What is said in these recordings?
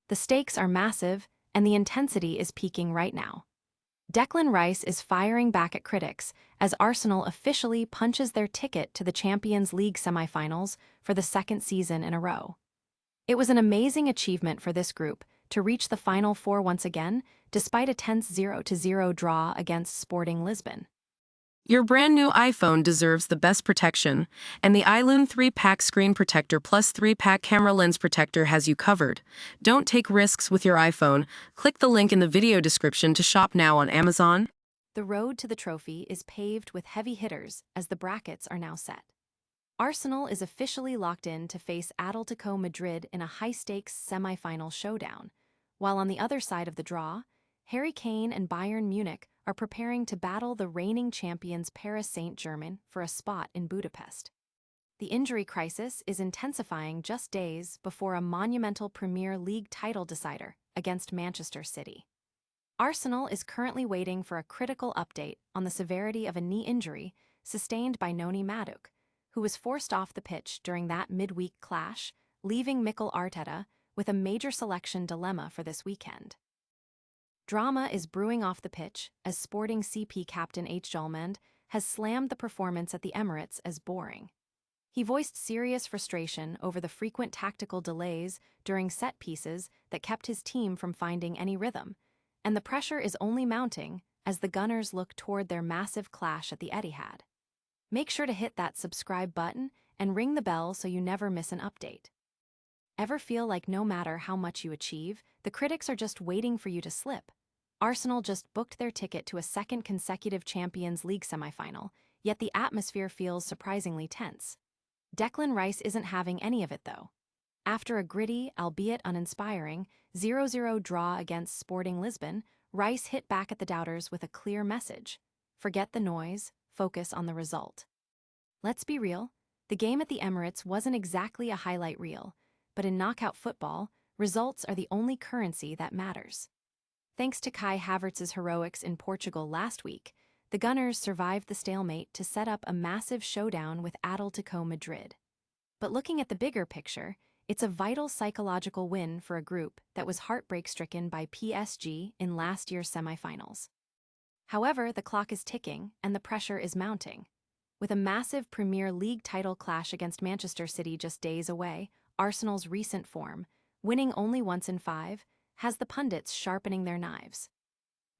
The stakes are massive, and the intensity is peaking right now. Declan Rice is firing back at critics as Arsenal officially punches their ticket to the Champions League semi-finals for the second season in a row. It was an amazing achievement for this group to reach the Final Four once again, despite a tense 0-0 draw against Sporting Lisbon. Your brand new iPhone deserves the best protection, and the iLune 3-pack screen protector plus 3-pack camera lens protector has you covered. Don't take risks with your iPhone. Click the link in the video description to shop now on Amazon. The road to the trophy is paved with heavy hitters as the brackets are now set. Arsenal is officially locked in to face Atletico Madrid in a high-stakes semi-final showdown, while on the other side of the draw, Kane and Bayern Munich are preparing to battle the reigning champions Paris Saint-Germain for a spot in Budapest. The injury crisis is intensifying just days before a monumental Premier League title decider against Manchester City. Arsenal is currently waiting for a critical update on the severity of a knee injury sustained by Noni Madueke, who was forced off the pitch during that midweek clash, leaving Mikel Arteta with a major selection dilemma for this weekend. Drama is brewing off the pitch as Sporting CP captain Hjulmand has slammed the performance at the Emirates as boring. He voiced serious frustration over the frequent tactical delays during set pieces that kept his team from finding any rhythm, and the pressure is only mounting as the Gunners look toward their massive clash at the Etihad. Make sure to hit that subscribe button and ring the bell so you never miss an update. Ever feel like no matter how much you achieve, the critics are just waiting for you to slip? Arsenal just booked their ticket to a second consecutive Champions League semifinal, yet the atmosphere feels surprisingly tense. Declan Rice isn't having any of it, though. After a gritty, albeit uninspiring, 0-0 draw against Sporting Lisbon, Rice hit back at the doubters with a clear message. Forget the noise, focus on the result. Let's be real, the game at the Emirates wasn't exactly a highlight reel, but in knockout football, results are the only currency that matters. Thanks to Kai Havertz's heroics in Portugal last week, the Gunners survived the stalemate to set up a massive showdown with Atletico Madrid. But looking at the bigger picture, it's a vital psychological win for a group that was heartbreak-stricken by PSG in last year's semifinals. However, the clock is ticking and the pressure is mounting. With a massive Premier League title clash against Manchester City just days away, Arsenal's recent form, winning only once in 5, has the pundits sharpening their knives.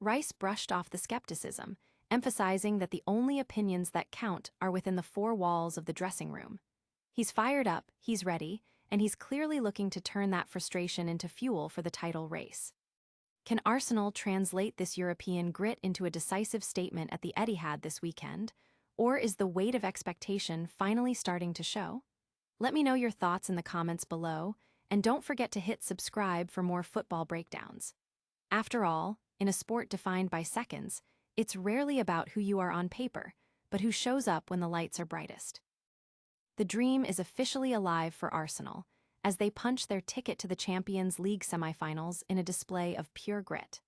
Rice brushed off the skepticism, emphasizing that the only opinions that count are within the four walls of the dressing room. He's fired up, he's ready, and he's clearly looking to turn that frustration into fuel for the title race. Can Arsenal translate this European grit into a decisive statement at the Etihad this weekend, or is the weight of expectation finally starting to show? Let me know your thoughts in the comments below, and don't forget to hit subscribe for more football breakdowns. After all, in a sport defined by seconds, it's rarely about who you are on paper, but who shows up when the lights are brightest. The dream is officially alive for Arsenal, as they punch their ticket to the Champions League semifinals in a display of pure grit.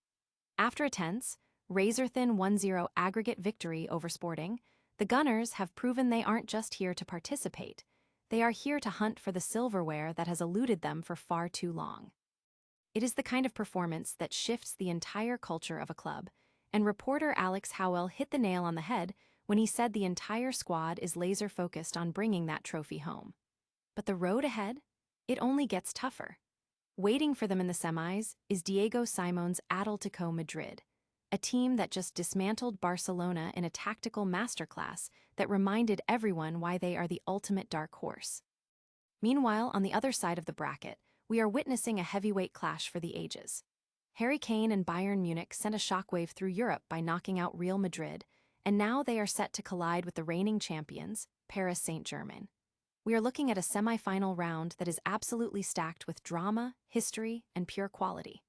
After a tense, razor-thin 1-0 aggregate victory over Sporting, the Gunners have proven they aren't just here to participate, they are here to hunt for the silverware that has eluded them for far too long. It is the kind of performance that shifts the entire culture of a club, and reporter Alex Howell hit the nail on the head when he said the entire squad is laser-focused on bringing that trophy home. But the road ahead? It only gets tougher. Waiting for them in the semis is Diego Simeone's Atletico Madrid, a team that just dismantled Barcelona in a tactical masterclass that reminded everyone why they are the ultimate dark horse. Meanwhile, on the other side of the bracket, we are witnessing a heavyweight clash for the ages. Kane and Bayern Munich sent a shockwave through Europe by knocking out Real Madrid, and now they are set to collide with the reigning champions, Paris Saint-Germain. We are looking at a semi-final round that is absolutely stacked with drama, history, and pure quality.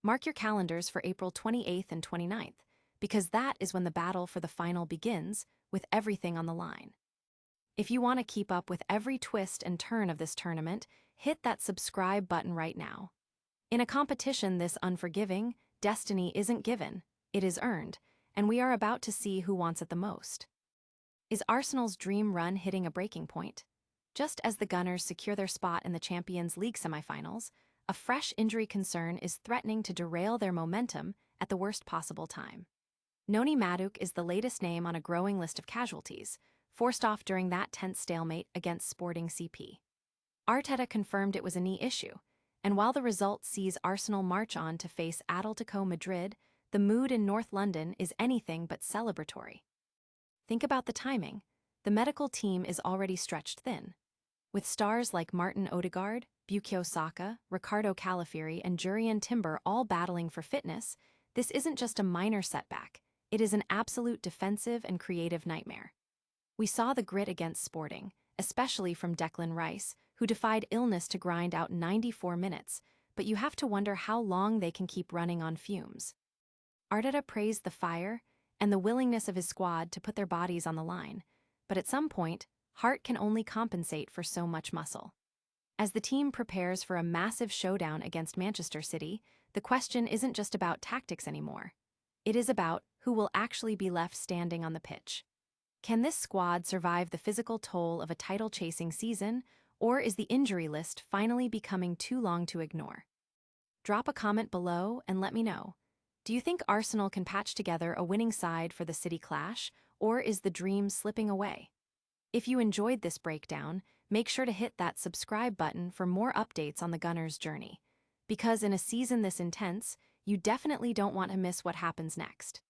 Mark your calendars for April 28th and 29th, because that is when the battle for the final begins, with everything on the line. If you want to keep up with every twist and turn of this tournament, hit that subscribe button right now. In a competition this unforgiving, destiny isn't given, it is earned, and we are about to see who wants it the most. Is Arsenal's dream run hitting a breaking point? Just as the Gunners secure their spot in the Champions League semifinals, a fresh injury concern is threatening to derail their momentum at the worst possible time. Noni Madueke is the latest name on a growing list of casualties, forced off during that tense stalemate against Sporting CP. Arteta confirmed it was a knee issue, and while the result sees Arsenal march on to face Atletico Madrid, the mood in North London is anything but celebratory. Think about the timing. The medical team is already stretched thin. With stars like Martin Odegaard, Bukayo Saka, Ricardo Calafiori, and Jurrien Timber all battling for fitness, this isn't just a minor setback, it is an absolute defensive and creative nightmare. We saw the grit against Sporting, especially from Declan Rice, who defied illness to grind out 94 minutes, but you have to wonder how long they can keep running on fumes. Arteta praised the fire and the willingness of his squad to put their bodies on the line, but at some point, heart can only compensate for so much muscle. As the team prepares for a massive showdown against Manchester City, the question isn't just about tactics anymore. It is about who will actually be left standing on the pitch. Can this squad survive the physical toll of a title-chasing season, or is the injury list finally becoming too long to ignore? Drop a comment below and let me know. Do you think Arsenal can patch together a winning side for the City clash, or is the dream slipping away? If you enjoyed this breakdown, make sure to hit that subscribe button for more updates on the Gunners' journey. Because in a season this intense, you definitely don't want to miss what happens next.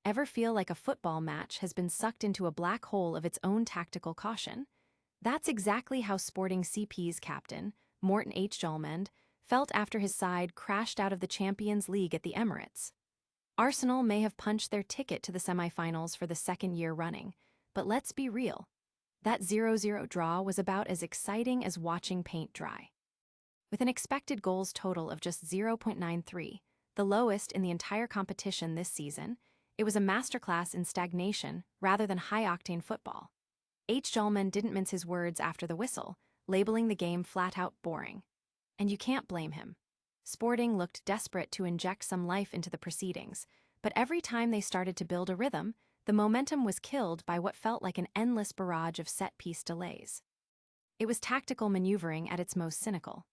Ever feel like a football match has been sucked into a black hole of its own tactical caution? That's exactly how Sporting CP's captain, Morten Hjulmand, felt after his side crashed out of the Champions League at the Emirates. Arsenal may have punched their ticket to the semi-finals for the second year running, but let's be real. That 0-0 draw was about as exciting as watching paint dry. With an expected goals total of just 0.93, the lowest in the entire competition this season, it was a masterclass in stagnation rather than high-octane football. Hjulmand didn't mince his words after the whistle, labeling the game flat-out boring. And you can't blame him. Sporting looked desperate to inject some life into the proceedings, but every time they started to build a rhythm, the momentum was killed by what felt like an endless barrage of set-piece delays. It was tactical maneuvering at its most cynical.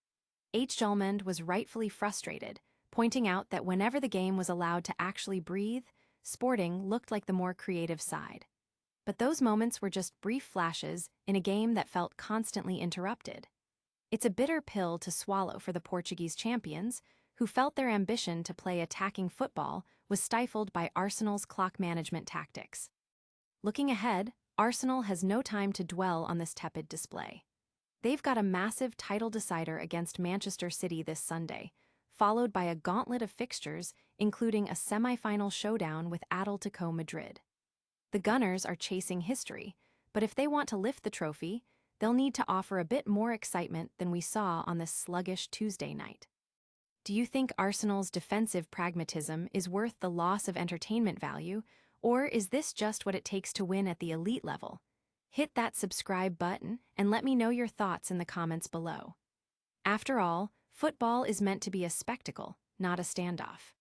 Hjulmand was rightfully frustrated, pointing out that whenever the game was allowed to actually breathe, Sporting looked like the more creative side. But those moments were just brief flashes in a game that felt constantly interrupted. It's a bitter pill to swallow for the Portuguese champions, who felt their ambition to play attacking football was stifled by Arsenal's clock management tactics. Looking ahead, Arsenal has no time to dwell on this tepid display. They've got a massive title decider against Manchester City this Sunday, followed by a gauntlet of fixtures, including a semi-final showdown with Atletico Madrid. The Gunners are chasing history, but if they want to lift the trophy, they'll need to offer a bit more excitement than we saw on this sluggish Tuesday night. Do you think Arsenal's defensive pragmatism is worth the loss of entertainment value, or is this just what it takes to win at the elite level? Hit that subscribe button and let me know your thoughts in the comments below. After all, football is meant to be a spectacle, not a standoff.